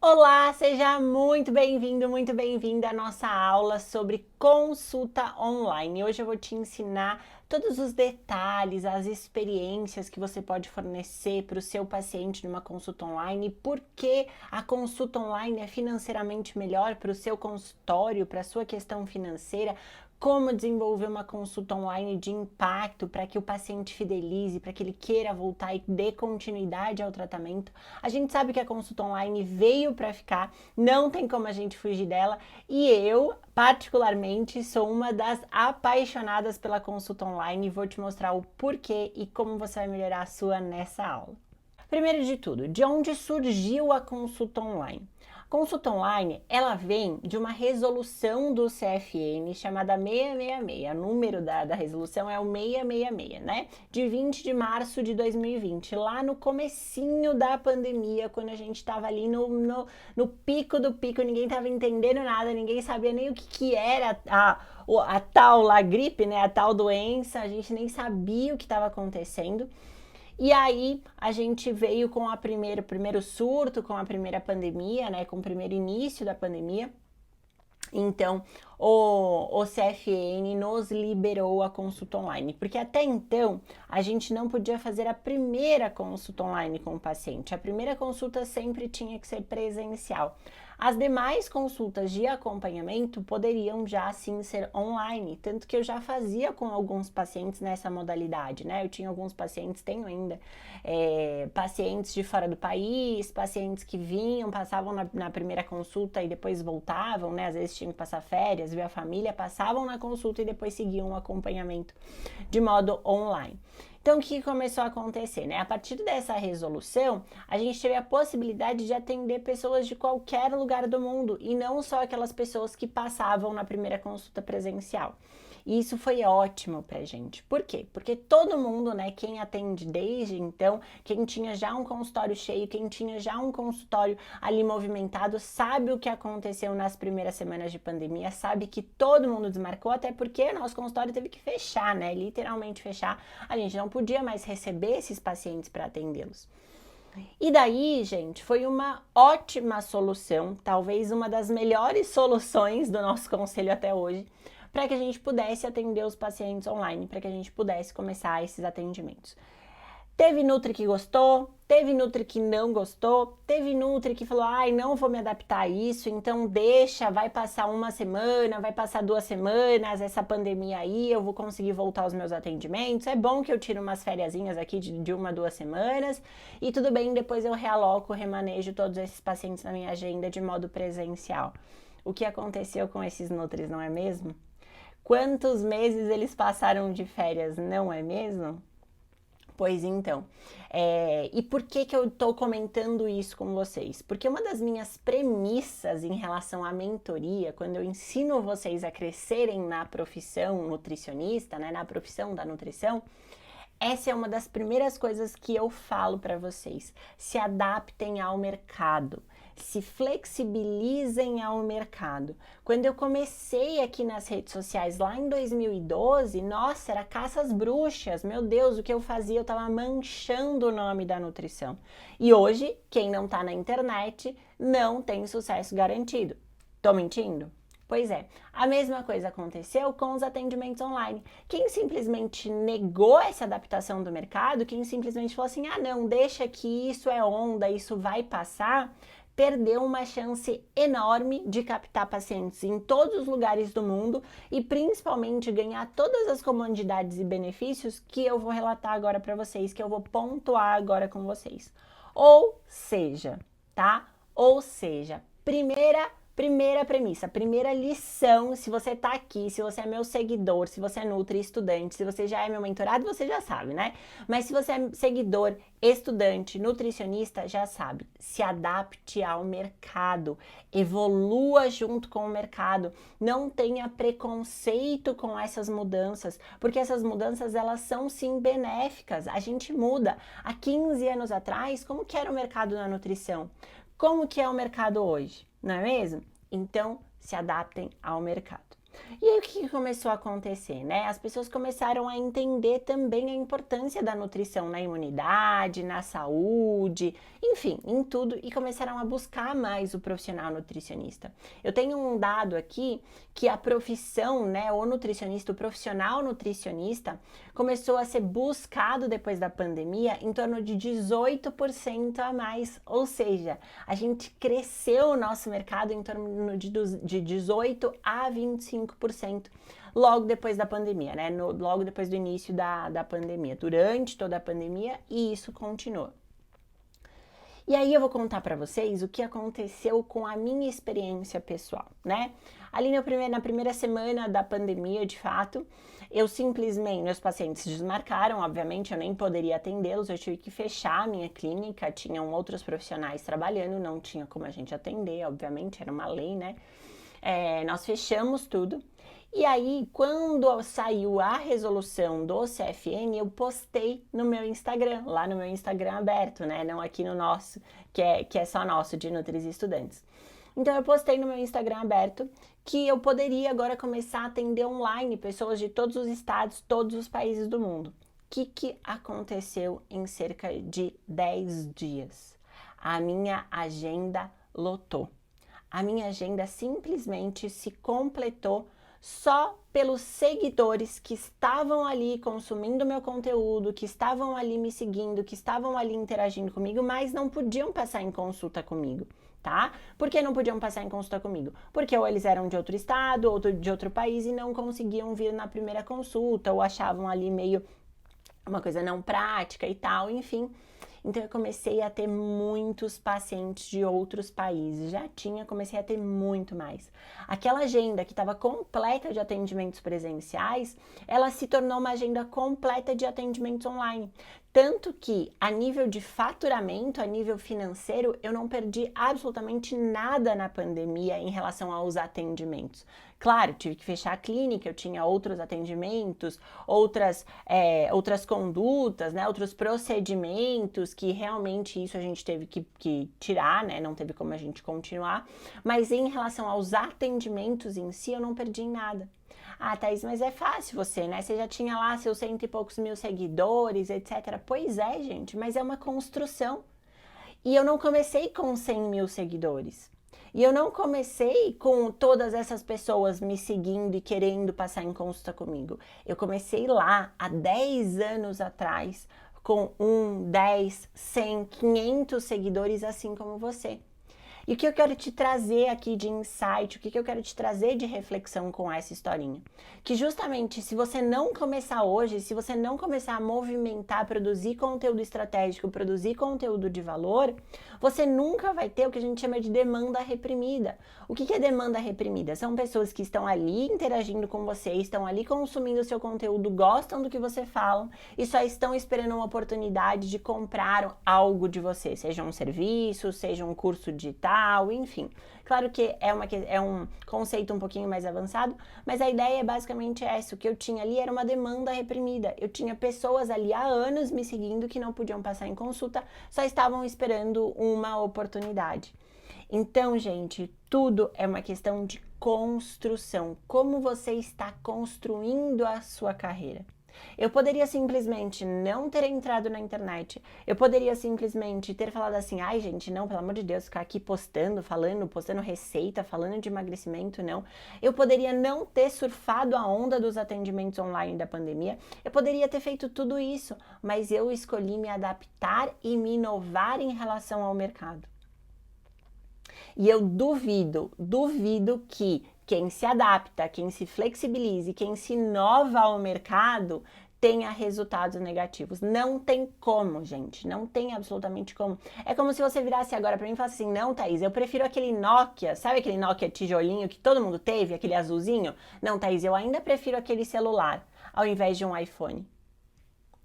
Olá, seja muito bem-vindo, muito bem-vinda à nossa aula sobre consulta online. Hoje eu vou te ensinar todos os detalhes, as experiências que você pode fornecer para o seu paciente numa consulta online, por que a consulta online é financeiramente melhor para o seu consultório, para a sua questão financeira, como desenvolver uma consulta online de impacto para que o paciente fidelize, para que ele queira voltar e dê continuidade ao tratamento. A gente sabe que a consulta online veio para ficar, não tem como a gente fugir dela, e eu, particularmente, sou uma das apaixonadas pela consulta online e vou te mostrar o porquê e como você vai melhorar a sua nessa aula. Primeiro de tudo, de onde surgiu a consulta online? A consulta online, ela vem de uma resolução do CFN chamada 666. O número da resolução é o 666, né? De 20 de março de 2020, lá no comecinho da pandemia, quando a gente estava ali no pico do pico, ninguém estava entendendo nada, ninguém sabia nem o que era a tal lá gripe, né? A tal doença, a gente nem sabia o que estava acontecendo. E aí a gente veio com o primeiro surto, com a primeira pandemia, né, com o primeiro início da pandemia. Então, o CFN nos liberou a consulta online, porque até então a gente não podia fazer a primeira consulta online com o paciente. A primeira consulta sempre tinha que ser presencial. As demais consultas de acompanhamento poderiam já sim ser online, tanto que eu já fazia com alguns pacientes nessa modalidade, né? Eu tinha alguns pacientes, tenho ainda, pacientes de fora do país, pacientes que vinham, passavam na primeira consulta e depois voltavam, né? Às vezes tinham que passar férias, ver a família, passavam na consulta e depois seguiam o acompanhamento de modo online. Então, o que começou a acontecer, né? A partir dessa resolução, a gente teve a possibilidade de atender pessoas de qualquer lugar do mundo e não só aquelas pessoas que passavam na primeira consulta presencial. E isso foi ótimo pra gente. Por quê? Porque todo mundo, né, quem atende desde então, quem tinha já um consultório cheio, quem tinha já um consultório ali movimentado, sabe o que aconteceu nas primeiras semanas de pandemia, sabe que todo mundo desmarcou, até porque nosso consultório teve que fechar, né, literalmente fechar. A gente não podia mais receber esses pacientes para atendê-los. E daí, gente, foi uma ótima solução, talvez uma das melhores soluções do nosso conselho até hoje, para que a gente pudesse atender os pacientes online, para que a gente pudesse começar esses atendimentos. Teve Nutri que gostou, teve Nutri que não gostou, teve Nutri que falou, ai, não vou me adaptar a isso, então deixa, vai passar uma semana, vai passar 2 semanas, essa pandemia aí, eu vou conseguir voltar aos meus atendimentos, é bom que eu tiro umas fériasinhas aqui de 1, 2 semanas, e tudo bem, depois eu realoco, remanejo todos esses pacientes na minha agenda de modo presencial. O que aconteceu com esses Nutris, não é mesmo? Quantos meses eles passaram de férias, não é mesmo? Pois então, e por que eu estou comentando isso com vocês? Porque uma das minhas premissas em relação à mentoria, quando eu ensino vocês a crescerem na profissão nutricionista, né, na profissão da nutrição, essa é uma das primeiras coisas que eu falo para vocês. Se adaptem ao mercado, se flexibilizem ao mercado. Quando eu comecei aqui nas redes sociais lá em 2012, nossa, era caça às bruxas. Meu Deus, o que eu fazia? Eu estava manchando o nome da nutrição. E hoje, quem não está na internet não tem sucesso garantido. Tô mentindo? Pois é, a mesma coisa aconteceu com os atendimentos online. Quem simplesmente negou essa adaptação do mercado, quem simplesmente falou assim, ah não, deixa que isso é onda, isso vai passar, perdeu uma chance enorme de captar pacientes em todos os lugares do mundo e principalmente ganhar todas as comodidades e benefícios que eu vou relatar agora para vocês, que eu vou pontuar agora com vocês. Ou seja, tá? Ou seja, Primeira premissa, primeira lição, se você tá aqui, se você é meu seguidor, se você é Nutri estudante, se você já é meu mentorado, você já sabe, né? Mas se você é seguidor, estudante, nutricionista, já sabe. Se adapte ao mercado, evolua junto com o mercado, não tenha preconceito com essas mudanças, porque essas mudanças, elas são sim benéficas. A gente muda. Há 15 anos atrás, como que era o mercado na nutrição? Como que é o mercado hoje? Não é mesmo? Então, se adaptem ao mercado. E aí o que começou a acontecer, né? As pessoas começaram a entender também a importância da nutrição na imunidade, na saúde, enfim, em tudo, e começaram a buscar mais o profissional nutricionista. Eu tenho um dado aqui que a profissão, né, o nutricionista, o profissional nutricionista, começou a ser buscado depois da pandemia em torno de 18% a mais, ou seja, a gente cresceu o nosso mercado em torno de 18 a 25% logo depois da pandemia, né? Logo depois do início da pandemia, durante toda a pandemia, e isso continua. E aí eu vou contar para vocês o que aconteceu com a minha experiência pessoal, né? Ali na primeira semana da pandemia, de fato, eu simplesmente, meus pacientes desmarcaram, obviamente eu nem poderia atendê-los, eu tive que fechar a minha clínica, tinham outros profissionais trabalhando, não tinha como a gente atender, obviamente, era uma lei, né? Nós fechamos tudo. E aí, quando saiu a resolução do CFM, eu postei no meu Instagram, lá no meu Instagram aberto, né? Não aqui no nosso, que é só nosso, de Nutris e Estudantes. Então, eu postei no meu Instagram aberto que eu poderia agora começar a atender online pessoas de todos os estados, todos os países do mundo. O que aconteceu em cerca de 10 dias? A minha agenda lotou. A minha agenda simplesmente se completou só pelos seguidores que estavam ali consumindo meu conteúdo, que estavam ali me seguindo, que estavam ali interagindo comigo, mas não podiam passar em consulta comigo, tá? Por que não podiam passar em consulta comigo? Porque ou eles eram de outro estado, ou de outro país e não conseguiam vir na primeira consulta, ou achavam ali meio uma coisa não prática e tal, enfim. Então eu comecei a ter muitos pacientes de outros países, comecei a ter muito mais. Aquela agenda que estava completa de atendimentos presenciais, ela se tornou uma agenda completa de atendimentos online. Tanto que, a nível de faturamento, a nível financeiro, eu não perdi absolutamente nada na pandemia em relação aos atendimentos. Claro, tive que fechar a clínica, eu tinha outros atendimentos, outras condutas, né, outros procedimentos que realmente isso a gente teve que tirar, né, não teve como a gente continuar. Mas em relação aos atendimentos em si, eu não perdi nada. Ah, Thaís, mas é fácil você, né? Você já tinha lá seus 100 e poucos mil seguidores, etc. Pois é, gente, mas é uma construção. E eu não comecei com 100 mil seguidores. E eu não comecei com todas essas pessoas me seguindo e querendo passar em consulta comigo. Eu comecei lá, há 10 anos atrás, com 1, 10, 100, 500 seguidores, assim como você. E o que eu quero te trazer aqui de insight, o que eu quero te trazer de reflexão com essa historinha? Que justamente se você não começar hoje, se você não começar a movimentar, produzir conteúdo estratégico, produzir conteúdo de valor, você nunca vai ter o que a gente chama de demanda reprimida. O que é demanda reprimida? São pessoas que estão ali interagindo com você, estão ali consumindo o seu conteúdo, gostam do que você fala e só estão esperando uma oportunidade de comprar algo de você, seja um serviço, seja um curso digital, enfim. Claro que é um conceito um pouquinho mais avançado, mas a ideia é basicamente essa. O que eu tinha ali era uma demanda reprimida. Eu tinha pessoas ali há anos me seguindo que não podiam passar em consulta, só estavam esperando uma oportunidade. Então, gente, tudo é uma questão de construção. Como você está construindo a sua carreira? Eu poderia simplesmente não ter entrado na internet, eu poderia simplesmente ter falado assim, ai gente, não, pelo amor de Deus, ficar aqui postando receita, falando de emagrecimento, não. Eu poderia não ter surfado a onda dos atendimentos online da pandemia, eu poderia ter feito tudo isso, mas eu escolhi me adaptar e me inovar em relação ao mercado. E eu duvido que quem se adapta, quem se flexibilize, quem se inova ao mercado tenha resultados negativos. Não tem como, gente. Não tem absolutamente como. É como se você virasse agora pra mim e falasse assim, não, Thaís, eu prefiro aquele Nokia, sabe aquele Nokia tijolinho que todo mundo teve, aquele azulzinho? Não, Thaís, eu ainda prefiro aquele celular ao invés de um iPhone.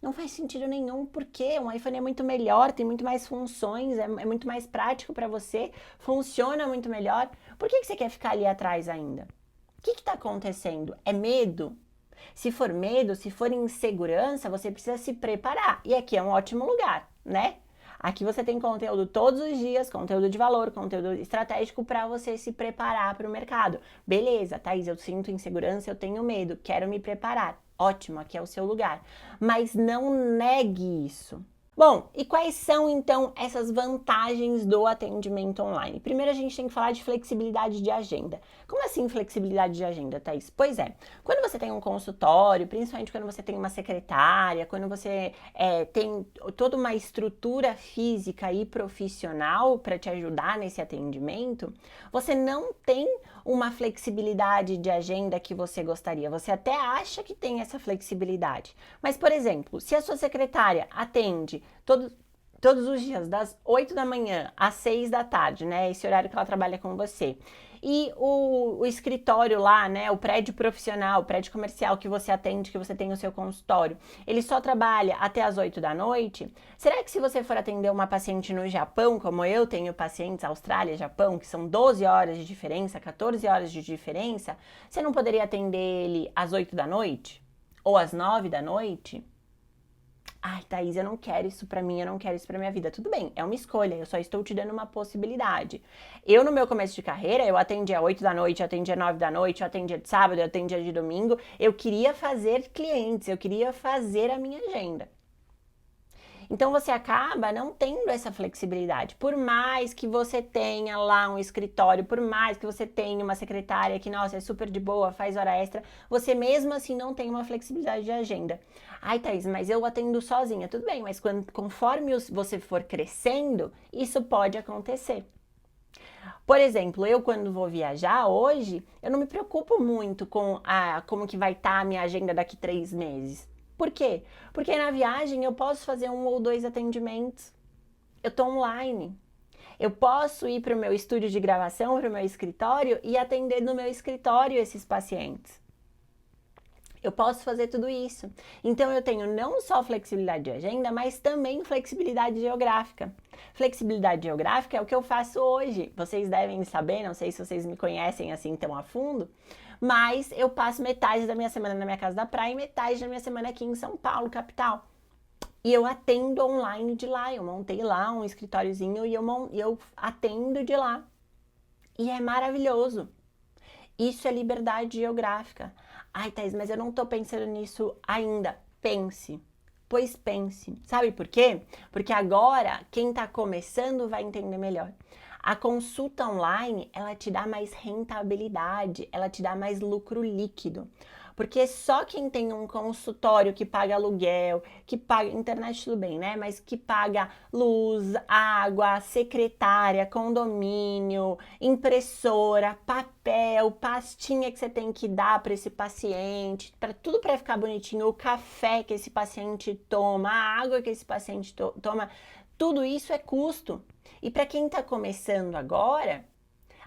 Não faz sentido nenhum, porque um iPhone é muito melhor, tem muito mais funções, é muito mais prático para você, funciona muito melhor. Por que você quer ficar ali atrás ainda? O que está acontecendo? É medo? Se for medo, se for insegurança, você precisa se preparar. E aqui é um ótimo lugar, né? Aqui você tem conteúdo todos os dias, conteúdo de valor, conteúdo estratégico para você se preparar para o mercado. Beleza, Thaís, eu sinto insegurança, eu tenho medo, quero me preparar. Ótimo, aqui é o seu lugar. Mas não negue isso. Bom, e quais são então essas vantagens do atendimento online? Primeiro a gente tem que falar de flexibilidade de agenda. Como assim flexibilidade de agenda, Thaís? Pois é, quando você tem um consultório, principalmente quando você tem uma secretária, quando você tem toda uma estrutura física e profissional para te ajudar nesse atendimento, você não tem uma flexibilidade de agenda que você gostaria. Você até acha que tem essa flexibilidade. Mas, por exemplo, se a sua secretária atende todos os dias, das 8 da manhã às 6 da tarde, né? Esse horário que ela trabalha com você. E o escritório lá, né? O prédio profissional, o prédio comercial que você atende, que você tem o seu consultório, ele só trabalha até as 8 da noite. Será que se você for atender uma paciente no Japão, como eu tenho pacientes Austrália, Japão, que são 12 horas de diferença, 14 horas de diferença, você não poderia atender ele às 8 da noite? Ou às 9 da noite? Ai, Thaís, eu não quero isso pra mim, eu não quero isso pra minha vida. Tudo bem, é uma escolha, eu só estou te dando uma possibilidade. Eu, no meu começo de carreira, eu atendia 8 da noite, eu atendia 9 da noite, eu atendia de sábado, eu atendia de domingo. Eu queria fazer clientes, eu queria fazer a minha agenda. Então você acaba não tendo essa flexibilidade. Por mais que você tenha lá um escritório, por mais que você tenha uma secretária que, nossa, é super de boa, faz hora extra, você mesmo assim não tem uma flexibilidade de agenda. Ai, Thaís, mas eu atendo sozinha. Tudo bem, mas conforme você for crescendo, isso pode acontecer. Por exemplo, eu quando vou viajar hoje, eu não me preocupo muito com como que vai estar a minha agenda daqui 3 meses. Por quê? Porque na viagem eu posso fazer 1 ou 2 atendimentos. Eu tô online. Eu posso ir para o meu estúdio de gravação, para o meu escritório e atender no meu escritório esses pacientes. Eu posso fazer tudo isso. Então eu tenho não só flexibilidade de agenda, mas também flexibilidade geográfica. Flexibilidade geográfica é o que eu faço hoje. Vocês devem saber, não sei se vocês me conhecem assim tão a fundo, mas eu passo metade da minha semana na minha casa da praia e metade da minha semana aqui em São Paulo, capital. E eu atendo online de lá. Eu montei lá um escritóriozinho e eu atendo de lá. E é maravilhoso. Isso é liberdade geográfica. Ai, Thaís, mas eu não tô pensando nisso ainda. Pense. Pois pense. Sabe por quê? Porque agora quem tá começando vai entender melhor. A consulta online, ela te dá mais rentabilidade, ela te dá mais lucro líquido. Porque só quem tem um consultório que paga aluguel, que paga internet, tudo bem, né? Mas que paga luz, água, secretária, condomínio, impressora, papel, pastinha que você tem que dar para esse paciente, para tudo para ficar bonitinho, o café que esse paciente toma, a água que esse paciente toma, tudo isso é custo. E para quem está começando agora,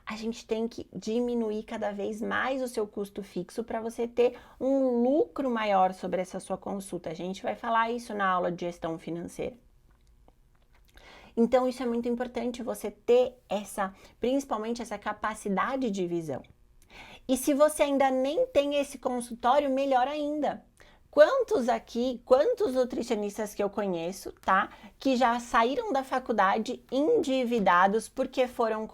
a gente tem que diminuir cada vez mais o seu custo fixo para você ter um lucro maior sobre essa sua consulta. A gente vai falar isso na aula de gestão financeira. Então, isso é muito importante, você ter principalmente essa capacidade de visão. E se você ainda nem tem esse consultório, melhor ainda. Quantos nutricionistas que eu conheço, tá? Que já saíram da faculdade endividados porque foram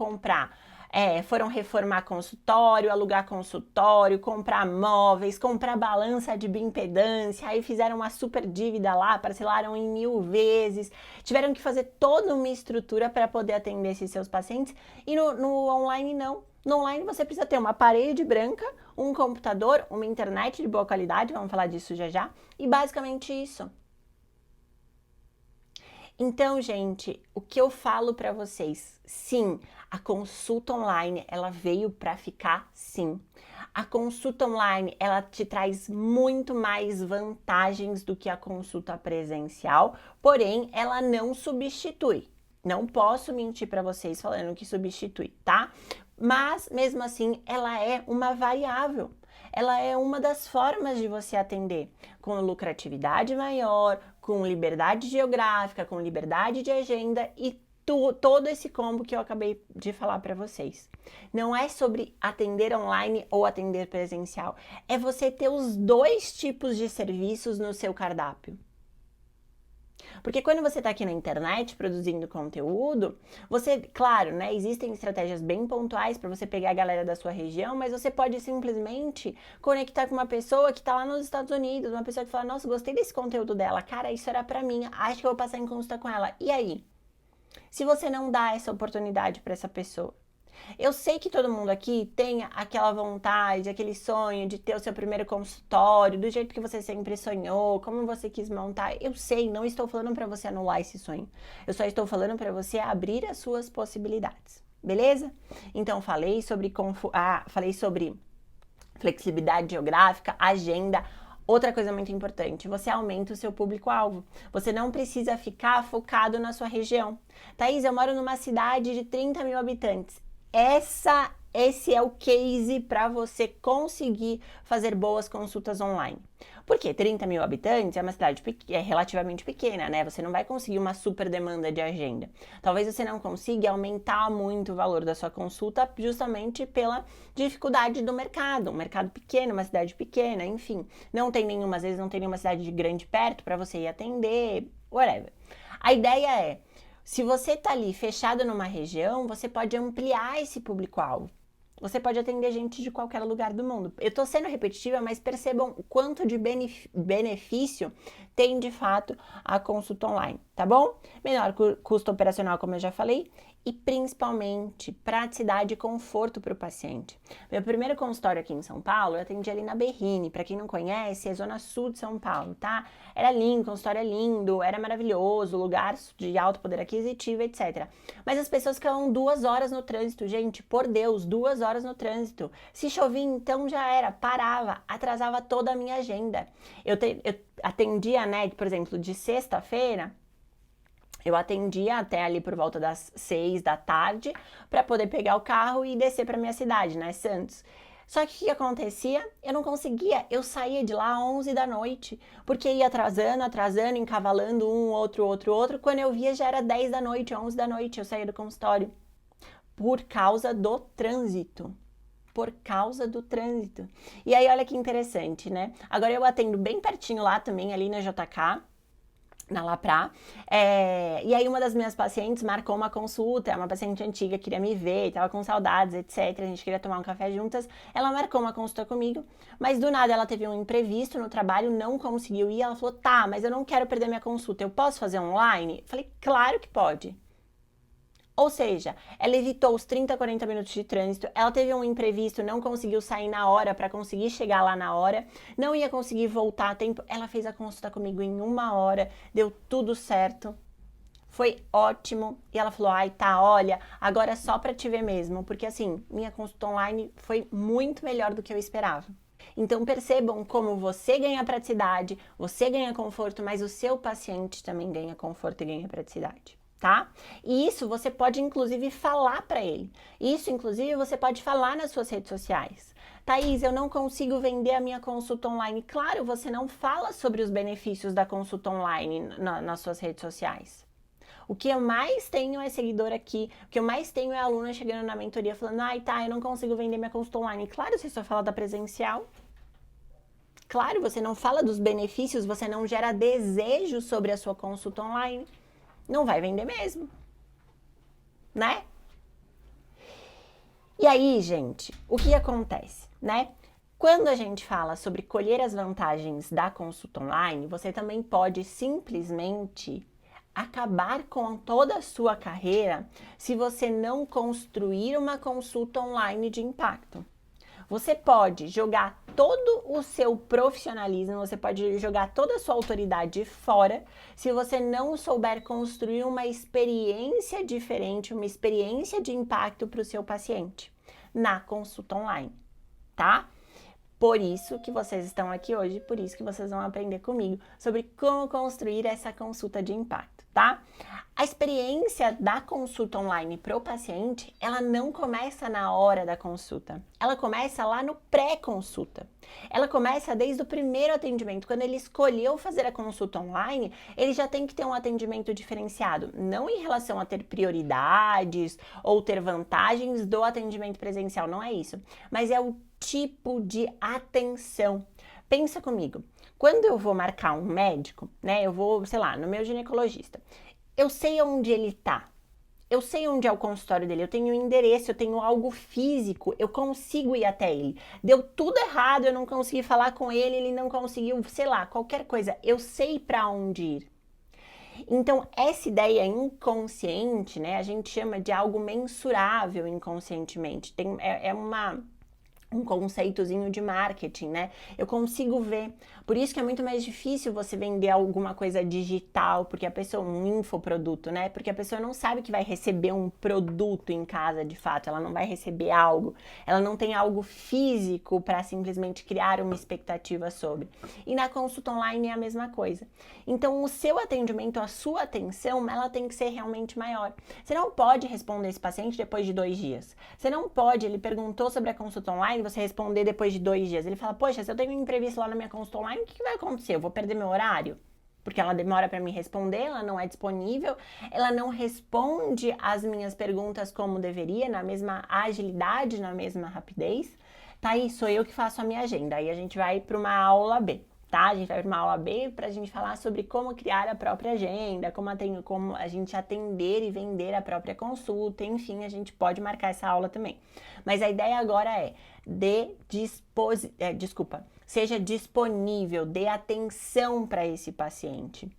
foram reformar consultório, alugar consultório, comprar móveis, comprar balança de bioimpedância, aí fizeram uma super dívida lá, parcelaram em 1000 vezes, tiveram que fazer toda uma estrutura para poder atender esses seus pacientes, e no online não. No online você precisa ter uma parede branca, um computador, uma internet de boa qualidade, vamos falar disso já já, e basicamente isso. Então, gente, o que eu falo para vocês? Sim, a consulta online, ela veio para ficar, sim. A consulta online, ela te traz muito mais vantagens do que a consulta presencial, porém, ela não substitui. Não posso mentir para vocês falando que substitui, tá? Mas, mesmo assim, ela é uma variável. Ela é uma das formas de você atender, com lucratividade maior, com liberdade geográfica, com liberdade de agenda e todo esse combo que eu acabei de falar para vocês. Não é sobre atender online ou atender presencial, é você ter os 2 tipos de serviços no seu cardápio. Porque quando você está aqui na internet produzindo conteúdo, você, claro, né, existem estratégias bem pontuais para você pegar a galera da sua região, mas você pode simplesmente conectar com uma pessoa que está lá nos Estados Unidos, uma pessoa que fala, nossa, gostei desse conteúdo dela, cara, isso era para mim, acho que eu vou passar em consulta com ela. E aí? Se você não dá essa oportunidade para essa pessoa? Eu sei que todo mundo aqui tem aquela vontade, aquele sonho de ter o seu primeiro consultório, do jeito que você sempre sonhou, como você quis montar. Eu sei, não estou falando para você anular esse sonho. Eu só estou falando para você abrir as suas possibilidades. Beleza? Então falei sobre flexibilidade geográfica, agenda. Outra coisa muito importante, você aumenta o seu público-alvo. Você não precisa ficar focado na sua região. Thaís, eu moro numa cidade de 30 mil habitantes. Esse é o case para você conseguir fazer boas consultas online. Porque 30 mil habitantes é uma cidade relativamente pequena, né? Você não vai conseguir uma super demanda de agenda. Talvez você não consiga aumentar muito o valor da sua consulta justamente pela dificuldade do mercado. Um mercado pequeno, uma cidade pequena, enfim. Às vezes não tem nenhuma cidade grande perto para você ir atender, whatever. A ideia é, se você está ali fechado numa região, você pode ampliar esse público-alvo. Você pode atender gente de qualquer lugar do mundo. Eu estou sendo repetitiva, mas percebam o quanto de benefício tem de fato a consulta online, tá bom? Menor custo operacional, como eu já falei, e principalmente praticidade e conforto para o paciente. Meu primeiro consultório aqui em São Paulo, eu atendi ali na Berrini. Para quem não conhece, é zona sul de São Paulo, tá? Era lindo, consultório é lindo, era maravilhoso, lugar de alto poder aquisitivo, etc. Mas as pessoas ficavam 2 horas no trânsito, gente, por Deus, 2 horas no trânsito. Se chovia, então já era, parava, atrasava toda a minha agenda. Eu atendia, né, por exemplo, de sexta-feira, eu atendia até ali por volta das 6 da tarde para poder pegar o carro e descer para minha cidade, né, Santos. Só que o que acontecia? Eu não conseguia, eu saía de lá às 11 da noite, porque ia atrasando, encavalando um, outro. Quando eu via já era 10 da noite, 11 da noite, eu saía do consultório. Por causa do trânsito. Por causa do trânsito. E aí, olha que interessante, né? Agora eu atendo bem pertinho lá também, ali na JK, na Laprá, e aí uma das minhas pacientes marcou uma consulta, é uma paciente antiga, queria me ver, tava com saudades, etc, a gente queria tomar um café juntas, ela marcou uma consulta comigo, mas do nada ela teve um imprevisto no trabalho, não conseguiu ir, ela falou, tá, mas eu não quero perder minha consulta, eu posso fazer online? Eu falei, claro que pode. Ou seja, ela evitou os 30, 40 minutos de trânsito, ela teve um imprevisto, não conseguiu sair na hora para conseguir chegar lá na hora, não ia conseguir voltar a tempo, ela fez a consulta comigo em 1 hora, deu tudo certo, foi ótimo, e ela falou, ai tá, olha, agora é só para te ver mesmo, porque assim, minha consulta online foi muito melhor do que eu esperava. Então percebam como você ganha praticidade, você ganha conforto, mas o seu paciente também ganha conforto e ganha praticidade. Tá? E isso você pode inclusive falar para ele. Isso inclusive você pode falar nas suas redes sociais. Thaís, eu não consigo vender a minha consulta online. Claro, você não fala sobre os benefícios da consulta online nas suas redes sociais. O que eu mais tenho é seguidor aqui, o que eu mais tenho é aluna chegando na mentoria falando, ai tá, eu não consigo vender minha consulta online. Claro, você só fala da presencial. Claro, você não fala dos benefícios, você não gera desejo sobre a sua consulta online. Não vai vender mesmo, né? E aí, gente, o que acontece, né? Quando a gente fala sobre colher as vantagens da consulta online, você também pode simplesmente acabar com toda a sua carreira se você não construir uma consulta online de impacto. Você pode jogar todo o seu profissionalismo, você pode jogar toda a sua autoridade fora se você não souber construir uma experiência diferente, uma experiência de impacto para o seu paciente na consulta online, tá? Por isso que vocês estão aqui hoje, por isso que vocês vão aprender comigo sobre como construir essa consulta de impacto, tá? A experiência da consulta online para o paciente, ela não começa na hora da consulta, ela começa lá no pré-consulta. Ela começa desde o primeiro atendimento. Quando ele escolheu fazer a consulta online, ele já tem que ter um atendimento diferenciado, não em relação a ter prioridades ou ter vantagens do atendimento presencial, não é isso, mas é o tipo de atenção. Pensa comigo, Quando eu vou marcar um médico, né, eu vou, sei lá, no meu ginecologista, eu sei onde ele tá. Eu sei onde é o consultório dele, eu tenho o endereço, eu tenho algo físico, eu consigo ir até ele. Deu tudo errado, eu não consegui falar com ele, ele não conseguiu, sei lá, qualquer coisa. Eu sei para onde ir. Então, essa ideia inconsciente, né, a gente chama de algo mensurável inconscientemente. É um conceitozinho de marketing, né? Eu consigo ver. Por isso que é muito mais difícil você vender alguma coisa digital, porque a pessoa, um infoproduto, né? Porque a pessoa não sabe que vai receber um produto em casa de fato, ela não vai receber algo, ela não tem algo físico para simplesmente criar uma expectativa sobre. E na consulta online é a mesma coisa. Então, o seu atendimento, a sua atenção, ela tem que ser realmente maior. Você não pode responder esse paciente depois de 2 dias. Você não pode, ele perguntou sobre a consulta online, você responder depois de 2 dias. Ele fala, poxa, se eu tenho um imprevisto lá na minha consulta online, o que vai acontecer? Eu vou perder meu horário? Porque ela demora para me responder, ela não é disponível, ela não responde as minhas perguntas como deveria, na mesma agilidade, na mesma rapidez. Tá aí, sou eu que faço a minha agenda. Aí a gente vai para uma aula B. Tá? A gente vai para uma aula B para a gente falar sobre como criar a própria agenda, como a gente atender e vender a própria consulta, enfim, a gente pode marcar essa aula também. Mas a ideia agora é seja disponível, dê atenção para esse paciente.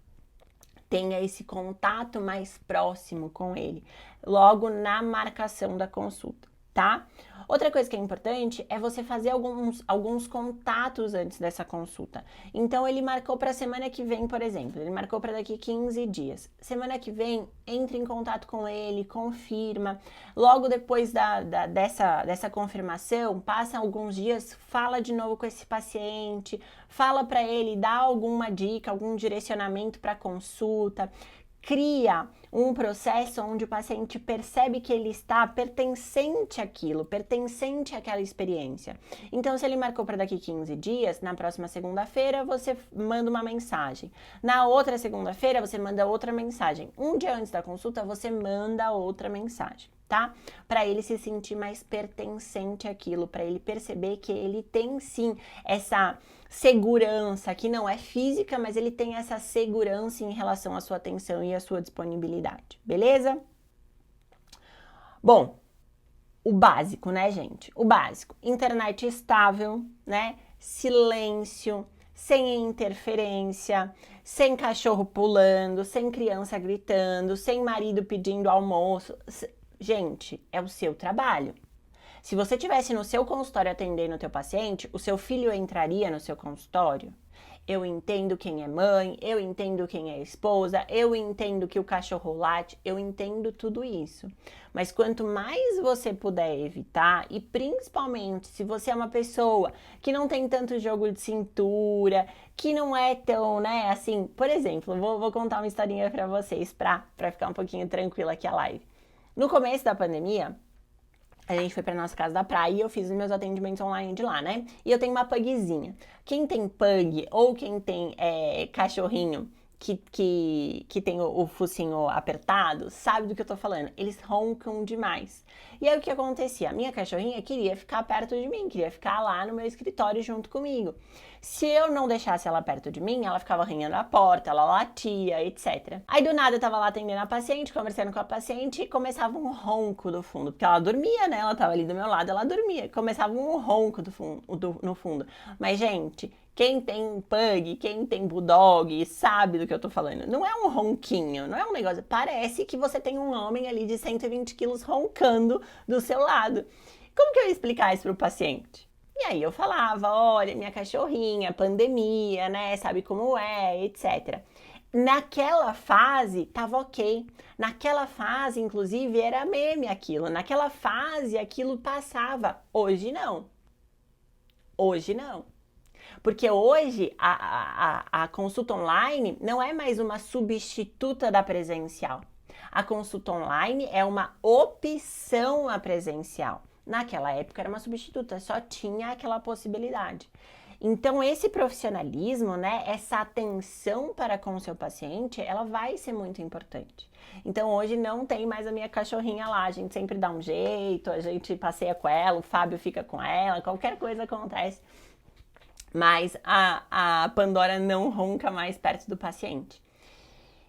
Tenha esse contato mais próximo com ele, logo na marcação da consulta, tá? Outra coisa que é importante é você fazer alguns contatos antes dessa consulta. Então, ele marcou para a semana que vem, por exemplo, ele marcou para daqui 15 dias. Semana que vem, entre em contato com ele, confirma. Logo depois dessa confirmação, passa alguns dias, fala de novo com esse paciente, fala para ele, dá alguma dica, algum direcionamento para consulta. Cria um processo onde o paciente percebe que ele está pertencente àquilo, pertencente àquela experiência. Então, se ele marcou para daqui 15 dias, na próxima segunda-feira você manda uma mensagem. Na outra segunda-feira você manda outra mensagem. Um dia antes da consulta você manda outra mensagem, tá? Para ele se sentir mais pertencente àquilo, para ele perceber que ele tem sim essa segurança, que não é física, mas ele tem essa segurança em relação à sua atenção e à sua disponibilidade, beleza? Bom, o básico, né, gente? O básico, internet estável, né? Silêncio, sem interferência, sem cachorro pulando, sem criança gritando, sem marido pedindo almoço. Gente, é o seu trabalho. Se você estivesse no seu consultório atendendo o teu paciente, o seu filho entraria no seu consultório? Eu entendo quem é mãe, eu entendo quem é esposa, eu entendo que o cachorro late, eu entendo tudo isso. Mas quanto mais você puder evitar, e principalmente se você é uma pessoa que não tem tanto jogo de cintura, que não é tão, né, assim, por exemplo, vou contar uma historinha pra vocês, pra ficar um pouquinho tranquila aqui a live. No começo da pandemia, a gente foi pra nossa casa da praia e eu fiz os meus atendimentos online de lá, né? E eu tenho uma pugzinha. Quem tem pug ou quem tem cachorrinho que tem o focinho apertado, sabe do que eu tô falando. Eles roncam demais. E aí o que acontecia? A minha cachorrinha queria ficar perto de mim, queria ficar lá no meu escritório junto comigo. Se eu não deixasse ela perto de mim, ela ficava arranhando a porta, ela latia, etc. Aí do nada eu tava lá atendendo a paciente, conversando com a paciente e começava um ronco do fundo, porque ela dormia, né? Ela tava ali do meu lado, ela dormia. Começava um ronco no fundo. Mas, gente, quem tem pug, quem tem bulldog, sabe do que eu tô falando. Não é um ronquinho, não é um negócio. Parece que você tem um homem ali de 120 quilos roncando do seu lado. Como que eu ia explicar isso pro paciente? E aí eu falava, olha, minha cachorrinha, pandemia, né, sabe como é, etc. Naquela fase, tava ok. Naquela fase, inclusive, era meme aquilo. Naquela fase, aquilo passava. Hoje não. Hoje não. Porque hoje a consulta online não é mais uma substituta da presencial. A consulta online é uma opção a presencial. Naquela época era uma substituta, só tinha aquela possibilidade. Então, esse profissionalismo, né, essa atenção para com o seu paciente, ela vai ser muito importante. Então, hoje não tem mais a minha cachorrinha lá, a gente sempre dá um jeito, a gente passeia com ela, o Fábio fica com ela, qualquer coisa acontece. mas a Pandora não ronca mais perto do paciente.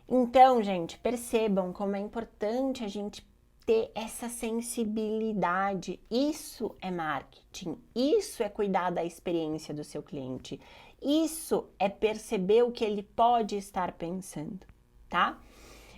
Então, gente, percebam como é importante a gente ter essa sensibilidade. Isso é marketing, isso é cuidar da experiência do seu cliente, isso é perceber o que ele pode estar pensando, tá?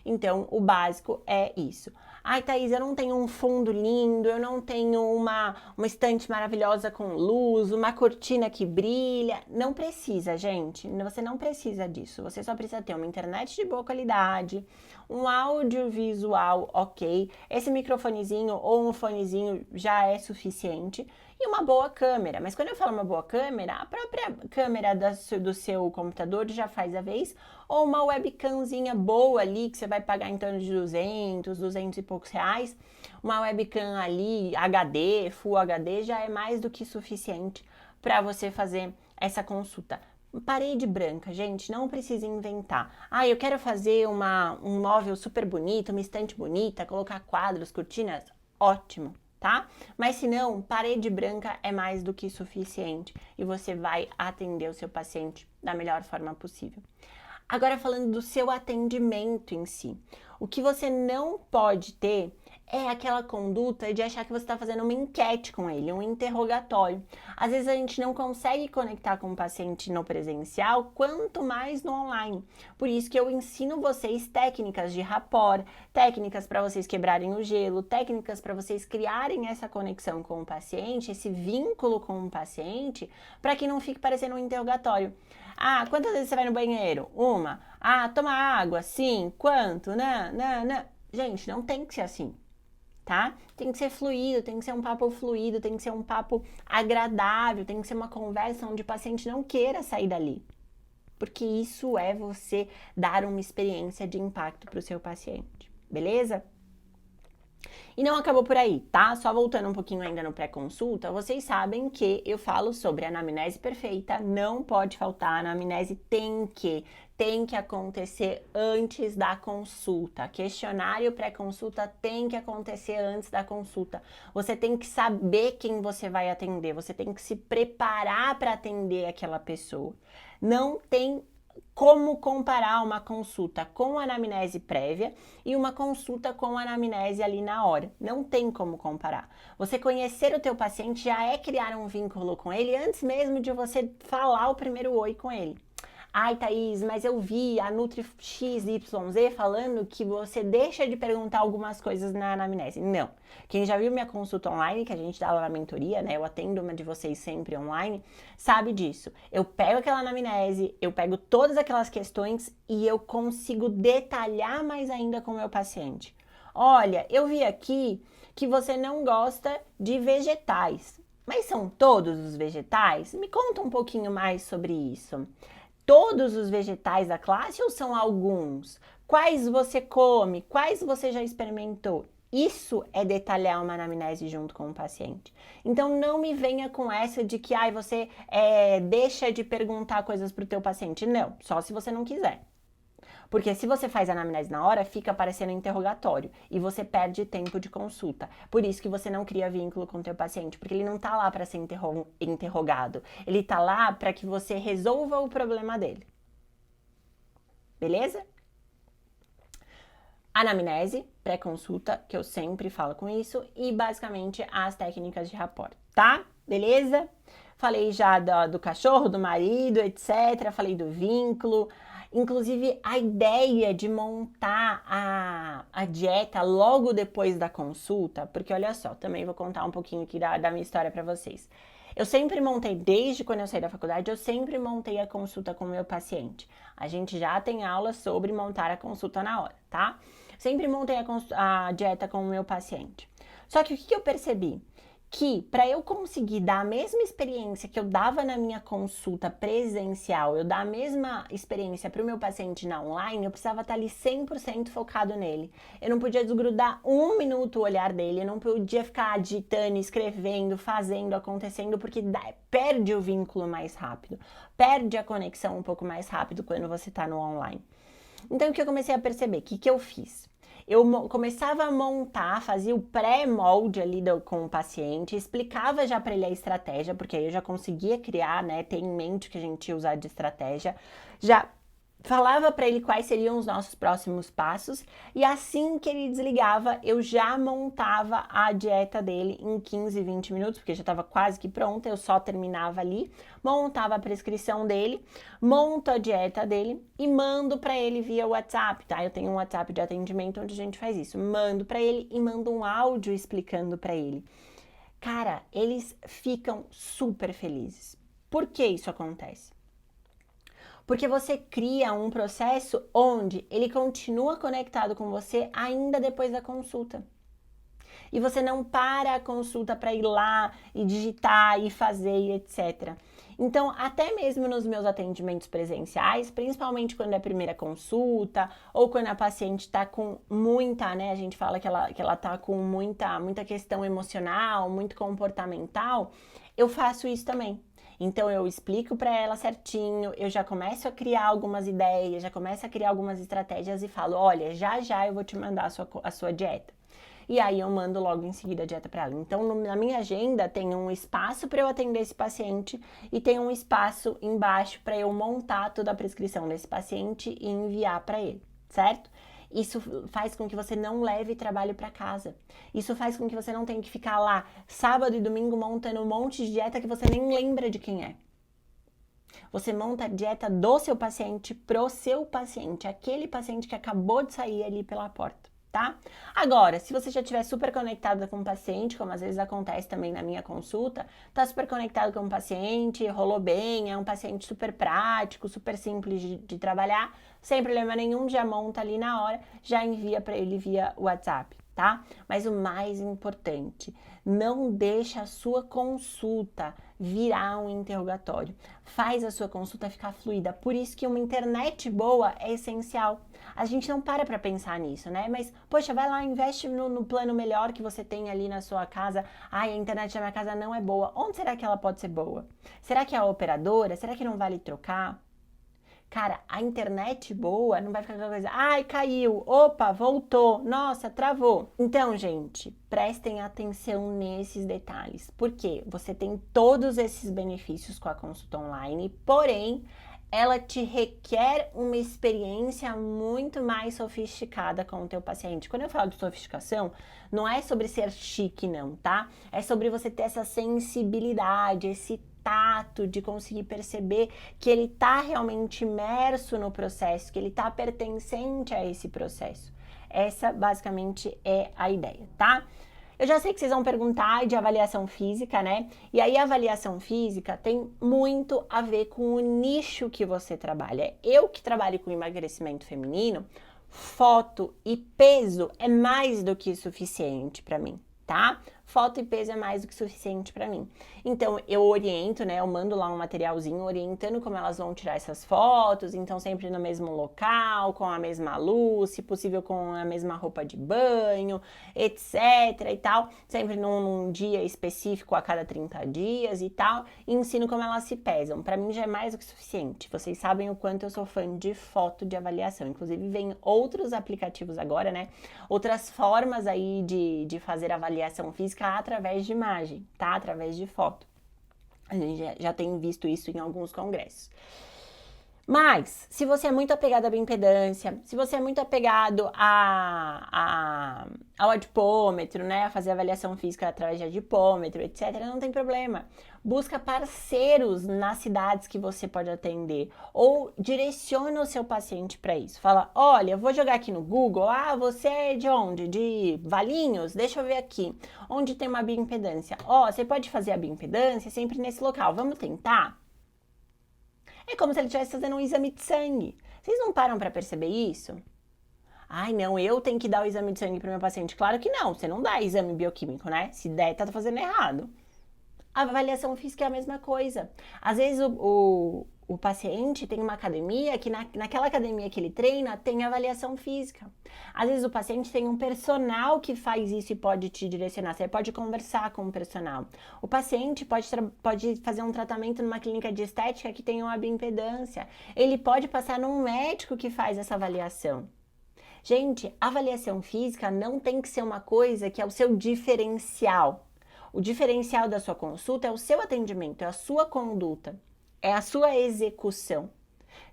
Então, o básico é isso. Ai, Thaís, eu não tenho um fundo lindo, eu não tenho uma estante maravilhosa com luz, uma cortina que brilha. Não precisa, gente. Você não precisa disso. Você só precisa ter uma internet de boa qualidade, um audiovisual ok. Esse microfonezinho ou um fonezinho já é suficiente. E uma boa câmera. Mas quando eu falo uma boa câmera, a própria câmera do seu computador já faz a vez, ou uma webcamzinha boa ali, que você vai pagar em torno de 200 e poucos reais. Uma webcam ali, HD, Full HD, já é mais do que suficiente para você fazer essa consulta. Parede branca, gente, não precisa inventar. Ah, eu quero fazer um móvel super bonito, uma estante bonita, colocar quadros, cortinas, ótimo, tá? Mas se não, parede branca é mais do que suficiente e você vai atender o seu paciente da melhor forma possível. Agora falando do seu atendimento em si, o que você não pode ter é aquela conduta de achar que você está fazendo uma enquete com ele, um interrogatório. Às vezes a gente não consegue conectar com o paciente no presencial, quanto mais no online. Por isso que eu ensino vocês técnicas de rapport, técnicas para vocês quebrarem o gelo, técnicas para vocês criarem essa conexão com o paciente, esse vínculo com o paciente, para que não fique parecendo um interrogatório. Ah, quantas vezes você vai no banheiro? Uma. Ah, toma água? Sim. Quanto? Não. Gente, não tem que ser assim, tá? Tem que ser fluido, tem que ser um papo fluido, tem que ser um papo agradável, tem que ser uma conversa onde o paciente não queira sair dali. Porque isso é você dar uma experiência de impacto para o seu paciente, beleza? E não acabou por aí, tá? Só voltando um pouquinho ainda no pré-consulta, vocês sabem que eu falo sobre a anamnese perfeita, não pode faltar, a anamnese tem que acontecer antes da consulta. Questionário pré-consulta tem que acontecer antes da consulta. Você tem que saber quem você vai atender, você tem que se preparar para atender aquela pessoa. Não tem como comparar uma consulta com anamnese prévia e uma consulta com anamnese ali na hora. Não tem como comparar. Você conhecer o teu paciente já é criar um vínculo com ele antes mesmo de você falar o primeiro oi com ele. Ai, Thaís, mas eu vi a Nutri XYZ falando que você deixa de perguntar algumas coisas na anamnese. Não. Quem já viu minha consulta online, que a gente dá lá na mentoria, né? Eu atendo uma de vocês sempre online, sabe disso. Eu pego aquela anamnese, eu pego todas aquelas questões e eu consigo detalhar mais ainda com o meu paciente. Olha, eu vi aqui que você não gosta de vegetais. Mas são todos os vegetais? Me conta um pouquinho mais sobre isso. Todos os vegetais da classe ou são alguns? Quais você come? Quais você já experimentou? Isso é detalhar uma anamnese junto com o paciente. Então não me venha com essa de que você deixa de perguntar coisas para o teu paciente. Não, só se você não quiser. Porque se você faz a anamnese na hora, fica parecendo interrogatório e você perde tempo de consulta. Por isso que você não cria vínculo com o teu paciente, porque ele não tá lá para ser interrogado. Ele tá lá para que você resolva o problema dele. Beleza? Anamnese, pré-consulta, que eu sempre falo com isso, e basicamente as técnicas de rapport, tá? Beleza? Falei já do cachorro, do marido, etc. Falei do vínculo. Inclusive, a ideia de montar a dieta logo depois da consulta, porque olha só, também vou contar um pouquinho aqui da minha história para vocês. Eu sempre montei, desde quando eu saí da faculdade, eu sempre montei a consulta com o meu paciente. A gente já tem aula sobre montar a consulta na hora, tá? Sempre montei a dieta com o meu paciente. Só que o que eu percebi? Que para eu conseguir dar a mesma experiência que eu dava na minha consulta presencial, eu dar a mesma experiência para o meu paciente na online, eu precisava estar ali 100% focado nele. Eu não podia desgrudar um minuto o olhar dele, eu não podia ficar digitando, escrevendo, fazendo, acontecendo, porque perde o vínculo mais rápido, perde a conexão um pouco mais rápido quando você está no online. Então, o que eu comecei a perceber? O que eu fiz? Começava a montar, fazia o pré-molde ali com o paciente, explicava já para ele a estratégia, porque aí eu já conseguia criar, né, ter em mente o que a gente ia usar de estratégia, já falava para ele quais seriam os nossos próximos passos e assim que ele desligava, eu já montava a dieta dele em 15, 20 minutos, porque já estava quase que pronta, eu só terminava ali, montava a prescrição dele, monto a dieta dele e mando para ele via WhatsApp, tá? Eu tenho um WhatsApp de atendimento onde a gente faz isso. Mando para ele e mando um áudio explicando para ele. Cara, eles ficam super felizes. Por que isso acontece? Porque você cria um processo onde ele continua conectado com você ainda depois da consulta. E você não para a consulta para ir lá e digitar e fazer e etc. Então, até mesmo nos meus atendimentos presenciais, principalmente quando é a primeira consulta ou quando a paciente está com muita, né? A gente fala que ela tá com muita questão emocional, muito comportamental, eu faço isso também. Então eu explico para ela certinho, eu já começo a criar algumas ideias, já começo a criar algumas estratégias e falo, olha, já eu vou te mandar a sua dieta. E aí eu mando logo em seguida a dieta para ela. Então na minha agenda tem um espaço para eu atender esse paciente e tem um espaço embaixo para eu montar toda a prescrição desse paciente e enviar para ele, certo? Isso faz com que você não leve trabalho para casa. Isso faz com que você não tenha que ficar lá sábado e domingo montando um monte de dieta que você nem lembra de quem é. Você monta a dieta do seu paciente pro seu paciente, aquele paciente que acabou de sair ali pela porta, tá? Agora, se você já estiver super conectada com o paciente, como às vezes acontece também na minha consulta, tá super conectado com o paciente, rolou bem, é um paciente super prático, super simples de trabalhar, sem problema nenhum, já monta ali na hora, já envia para ele via WhatsApp, tá? Mas o mais importante, não deixa a sua consulta virar um interrogatório. Faz a sua consulta ficar fluida. Por isso que uma internet boa é essencial. A gente não para pensar nisso, né? Mas, poxa, vai lá, investe no plano melhor que você tem ali na sua casa. Ai, a internet da minha casa não é boa. Onde será que ela pode ser boa? Será que é a operadora? Será que não vale trocar? Cara, a internet boa não vai ficar aquela coisa, ai, caiu, opa, voltou, nossa, travou. Então, gente, prestem atenção nesses detalhes, porque você tem todos esses benefícios com a consulta online, porém, ela te requer uma experiência muito mais sofisticada com o teu paciente. Quando eu falo de sofisticação, não é sobre ser chique, não, tá? É sobre você ter essa sensibilidade, esse tato de conseguir perceber que ele está realmente imerso no processo, que ele está pertencente a esse processo. Essa basicamente é a ideia, tá? Eu já sei que vocês vão perguntar de avaliação física, né? E aí a avaliação física tem muito a ver com o nicho que você trabalha. Eu que trabalho com emagrecimento feminino, foto e peso é mais do que suficiente para mim, tá? Foto e peso é mais do que suficiente para mim. Então, eu oriento, né? Eu mando lá um materialzinho orientando como elas vão tirar essas fotos. Então, sempre no mesmo local, com a mesma luz, se possível com a mesma roupa de banho, etc e tal. Sempre num dia específico a cada 30 dias e tal. E ensino como elas se pesam. Para mim já é mais do que suficiente. Vocês sabem o quanto eu sou fã de foto de avaliação. Inclusive, vem outros aplicativos agora, né? Outras formas aí de fazer avaliação física através de imagem, tá? Através de foto. A gente já tem visto isso em alguns congressos. Mas, se você é muito apegado à bioimpedância, se você é muito apegado ao adipômetro, né, a fazer avaliação física através de adipômetro, etc., não tem problema. Busca parceiros nas cidades que você pode atender ou direciona o seu paciente para isso. Fala, olha, eu vou jogar aqui no Google, você é de onde? De Valinhos? Deixa eu ver aqui, onde tem uma bioimpedância. Você pode fazer a bioimpedância sempre nesse local, vamos tentar? É como se ele estivesse fazendo um exame de sangue. Vocês não param para perceber isso? Ai, não, eu tenho que dar o exame de sangue para o meu paciente. Claro que não, você não dá exame bioquímico, né? Se der, tá fazendo errado. A avaliação física é a mesma coisa. Às vezes o paciente tem uma academia que naquela academia que ele treina tem avaliação física. Às vezes o paciente tem um personal que faz isso e pode te direcionar. Você pode conversar com o personal. O paciente pode fazer um tratamento numa clínica de estética que tem uma bioimpedância. Ele pode passar num médico que faz essa avaliação. Gente, avaliação física não tem que ser uma coisa que é o seu diferencial. O diferencial da sua consulta é o seu atendimento, é a sua conduta, é a sua execução.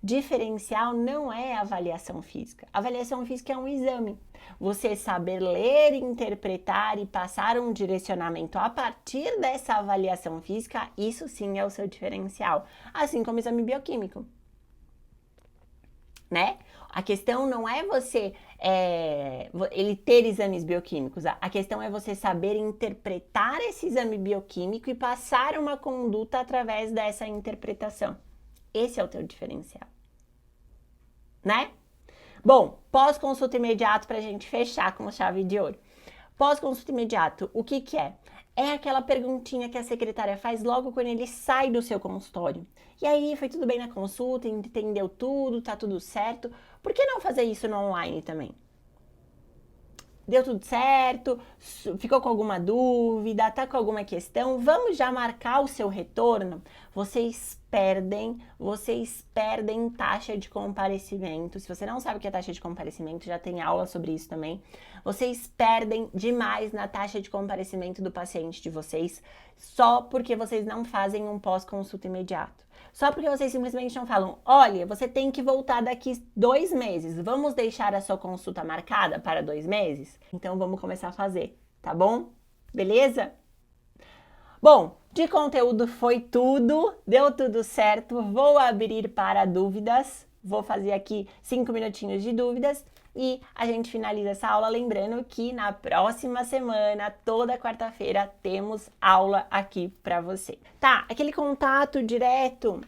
Diferencial não é avaliação física. Avaliação física é um exame. Você saber ler, interpretar e passar um direcionamento a partir dessa avaliação física, isso sim é o seu diferencial. Assim como o exame bioquímico, né? A questão não é você ele ter exames bioquímicos. A questão é você saber interpretar esse exame bioquímico e passar uma conduta através dessa interpretação. Esse é o teu diferencial, né? Bom, pós-consulta imediato para a gente fechar com chave de ouro. Pós-consulta imediato, o que que é? É aquela perguntinha que a secretária faz logo quando ele sai do seu consultório. E aí, foi tudo bem na consulta, entendeu tudo, tá tudo certo. Por que não fazer isso no online também? Deu tudo certo? Ficou com alguma dúvida? Tá com alguma questão? Vamos já marcar o seu retorno? Vocês perdem taxa de comparecimento. Se você não sabe o que é taxa de comparecimento, já tem aula sobre isso também. Vocês perdem demais na taxa de comparecimento do paciente de vocês só porque vocês não fazem um pós-consulta imediato. Só porque vocês simplesmente não falam, olha, você tem que voltar daqui 2 meses, vamos deixar a sua consulta marcada para 2 meses? Então vamos começar a fazer, tá bom? Beleza? Bom, de conteúdo foi tudo, deu tudo certo, vou abrir para dúvidas, vou fazer aqui 5 minutinhos de dúvidas e a gente finaliza essa aula lembrando que na próxima semana, toda quarta-feira, temos aula aqui para você. Tá, aquele contato direto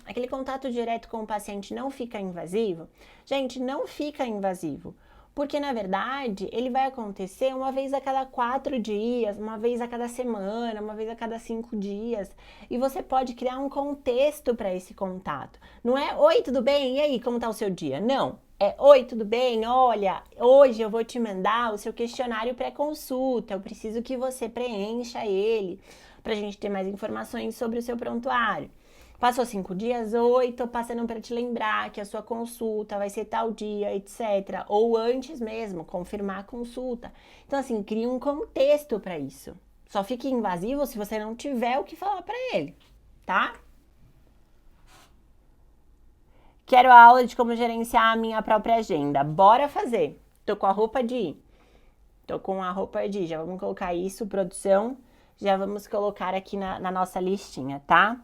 com o paciente não fica invasivo? Gente, não fica invasivo. Porque, na verdade, ele vai acontecer uma vez a cada 4 dias, uma vez a cada semana, uma vez a cada 5 dias. E você pode criar um contexto para esse contato. Não é, oi, tudo bem? E aí, como tá o seu dia? Não. É, oi, tudo bem? Olha, hoje eu vou te mandar o seu questionário pré-consulta. Eu preciso que você preencha ele para a gente ter mais informações sobre o seu prontuário. Passou 5 dias, oi, tô passando para te lembrar que a sua consulta vai ser tal dia, etc. Ou antes mesmo, confirmar a consulta. Então, assim, cria um contexto para isso. Só fique invasivo se você não tiver o que falar para ele, tá? Quero a aula de como gerenciar a minha própria agenda. Bora fazer. Tô com a roupa de ir. Já vamos colocar isso, produção. Já vamos colocar aqui na nossa listinha, tá?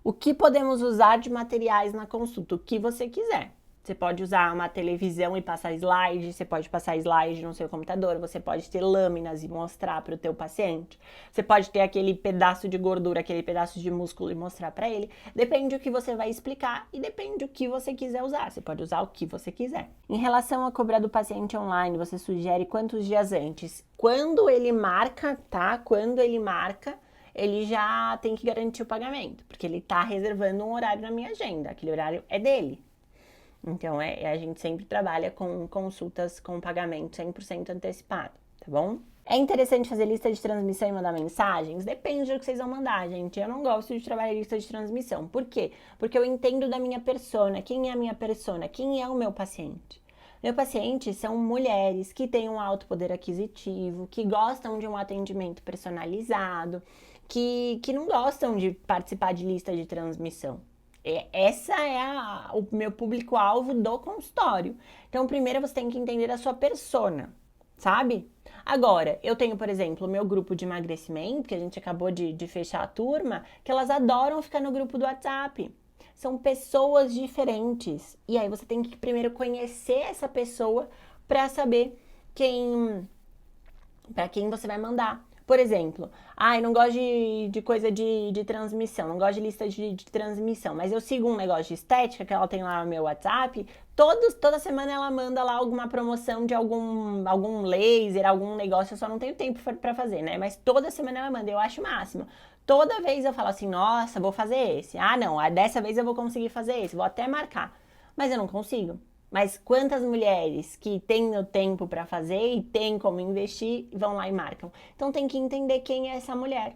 O que podemos usar de materiais na consulta? O que você quiser. Você pode usar uma televisão e passar slide, você pode passar slide no seu computador, você pode ter lâminas e mostrar para o teu paciente. Você pode ter aquele pedaço de gordura, aquele pedaço de músculo e mostrar para ele. Depende do que você vai explicar e depende do que você quiser usar. Você pode usar o que você quiser. Em relação a cobrar do paciente online, você sugere quantos dias antes? Quando ele marca, tá? Quando ele marca, ele já tem que garantir o pagamento, porque ele está reservando um horário na minha agenda, aquele horário é dele. Então, a gente sempre trabalha com consultas com pagamento 100% antecipado, tá bom? É interessante fazer lista de transmissão e mandar mensagens? Depende do que vocês vão mandar, gente. Eu não gosto de trabalhar lista de transmissão. Por quê? Porque eu entendo da minha persona. Quem é a minha persona? Quem é o meu paciente? Meu paciente são mulheres que têm um alto poder aquisitivo, que gostam de um atendimento personalizado, que não gostam de participar de lista de transmissão. Essa é o meu público-alvo do consultório. Então, primeiro você tem que entender a sua persona, sabe? Agora, eu tenho, por exemplo, o meu grupo de emagrecimento, que a gente acabou de fechar a turma, que elas adoram ficar no grupo do WhatsApp. São pessoas diferentes. E aí você tem que primeiro conhecer essa pessoa para saber para quem você vai mandar. Por exemplo, eu não gosto de coisa de transmissão, não gosto de lista de transmissão, mas eu sigo um negócio de estética que ela tem lá no meu WhatsApp, toda semana ela manda lá alguma promoção de algum laser, algum negócio, eu só não tenho tempo para fazer, né? Mas toda semana ela manda, eu acho o máximo. Toda vez eu falo assim, nossa, vou fazer esse. Não, dessa vez eu vou conseguir fazer esse, vou até marcar, mas eu não consigo. Mas quantas mulheres que têm o tempo para fazer e têm como investir, vão lá e marcam. Então tem que entender quem é essa mulher.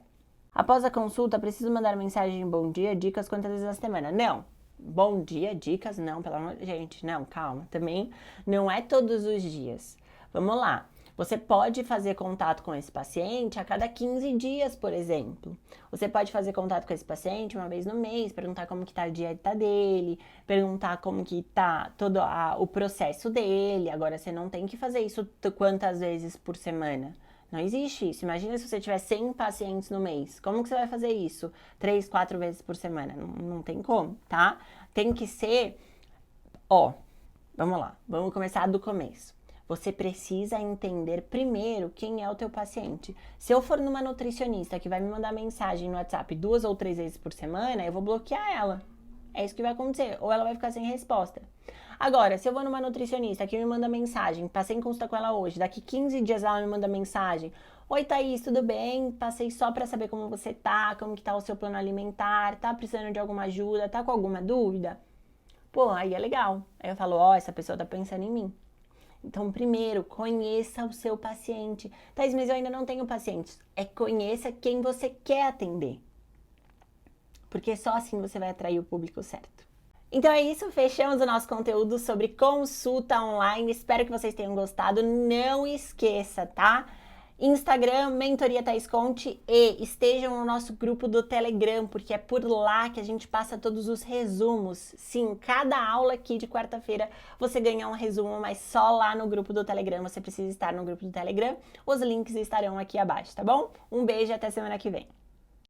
Após a consulta, preciso mandar mensagem de bom dia, dicas quantas vezes na semana? Não. bom dia, dicas, não, pelo amor de gente, não, calma, também não é todos os dias. Vamos lá. Você pode fazer contato com esse paciente a cada 15 dias, por exemplo. Você pode fazer contato com esse paciente uma vez no mês, perguntar como que tá a dieta dele, perguntar como que tá todo o processo dele. Agora, você não tem que fazer isso quantas vezes por semana. Não existe isso. Imagina se você tiver 100 pacientes no mês. Como que você vai fazer isso? 3, 4 vezes por semana? Não tem como, tá? Tem que ser... Ó, vamos lá. Vamos começar do começo. Você precisa entender primeiro quem é o teu paciente. Se eu for numa nutricionista que vai me mandar mensagem no WhatsApp 2 ou 3 vezes por semana, eu vou bloquear ela. É isso que vai acontecer. Ou ela vai ficar sem resposta. Agora, se eu vou numa nutricionista que me manda mensagem, passei em consulta com ela hoje, daqui 15 dias ela me manda mensagem: oi, Thaís, tudo bem? Passei só pra saber como você tá, como que tá o seu plano alimentar, tá precisando de alguma ajuda, tá com alguma dúvida? Pô, aí é legal. Aí eu falo, essa pessoa tá pensando em mim. Então, primeiro, conheça o seu paciente. Thaís, mas eu ainda não tenho pacientes. Conheça quem você quer atender. Porque só assim você vai atrair o público certo. Então é isso, fechamos o nosso conteúdo sobre consulta online. Espero que vocês tenham gostado. Não esqueça, tá? Instagram, Mentoria Thaís Conte, e estejam no nosso grupo do Telegram, porque é por lá que a gente passa todos os resumos. Sim, cada aula aqui de quarta-feira você ganha um resumo, mas só lá no grupo do Telegram. Você precisa estar no grupo do Telegram. Os links estarão aqui abaixo, tá bom? Um beijo e até semana que vem.